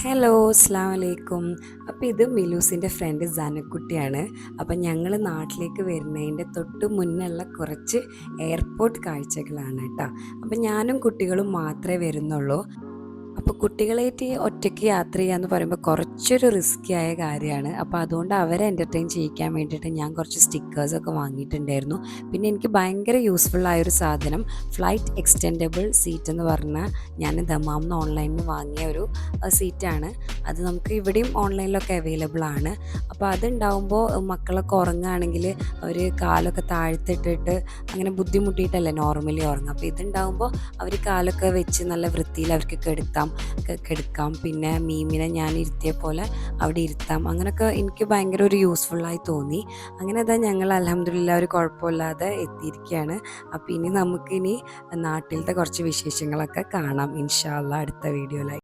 Hello അസ്സാം വലൈക്കും. അപ്പോൾ ഇത് മിലൂസിൻ്റെ ഫ്രണ്ട് ജനക്കുട്ടിയാണ്. അപ്പം ഞങ്ങൾ നാട്ടിലേക്ക് വരുന്നതിൻ്റെ തൊട്ട് മുന്നുള്ള കുറച്ച് എയർപോർട്ട് കാഴ്ചകളാണ് കേട്ടോ. അപ്പം ഞാനും കുട്ടികളും മാത്രമേ വരുന്നുള്ളൂ. അപ്പോൾ കുട്ടികളായിട്ട് ഒറ്റയ്ക്ക് യാത്ര ചെയ്യുക എന്ന് പറയുമ്പോൾ കുറച്ചൊരു റിസ്ക്കി ആയ കാര്യമാണ്. അപ്പോൾ അതുകൊണ്ട് അവരെ എൻ്റർടൈൻ ചെയ്യിക്കാൻ വേണ്ടിയിട്ട് ഞാൻ കുറച്ച് സ്റ്റിക്കേഴ്സൊക്കെ വാങ്ങിയിട്ടുണ്ടായിരുന്നു. പിന്നെ എനിക്ക് ഭയങ്കര യൂസ്ഫുള്ളായൊരു സാധനം ഫ്ലൈറ്റ് എക്സ്റ്റെൻഡബിൾ സീറ്റ് എന്ന് പറഞ്ഞാൽ ഞാൻ ദമാമിന്ന് ഓൺലൈനിൽ വാങ്ങിയ ഒരു സീറ്റാണ്. അത് നമുക്ക് ഇവിടെയും ഓൺലൈനിലൊക്കെ അവൈലബിൾ ആണ്. അപ്പോൾ അതുണ്ടാവുമ്പോൾ മക്കളൊക്കെ ഉറങ്ങുകയാണെങ്കിൽ അവർ കാലൊക്കെ താഴ്ത്തിട്ടിട്ട് അങ്ങനെ ബുദ്ധിമുട്ടിയിട്ടല്ലേ നോർമലി ഉറങ്ങുക. അപ്പോൾ ഇതുണ്ടാവുമ്പോൾ അവർ കാലൊക്കെ വെച്ച് നല്ല വൃത്തിയിൽ അവർക്ക് കെടുക്കാം. പിന്നെ മീമിനെ ഞാൻ ഇരുത്തിയ പോലെ അവിടെ ഇരുത്താം. അങ്ങനെയൊക്കെ എനിക്ക് ഭയങ്കര ഒരു യൂസ്ഫുള്ളായി തോന്നി. അങ്ങനെ അതാ ഞങ്ങൾ അൽഹംദുലില്ലാ ഒരു കുഴപ്പമില്ലാതെ എത്തിയിരിക്കുകയാണ്. അപ്പോൾ ഇനി നമുക്കിനി നാട്ടിലത്തെ കുറച്ച് വിശേഷങ്ങളൊക്കെ കാണാം ഇൻഷാ അല്ലാഹ് അടുത്ത വീഡിയോയിലായി.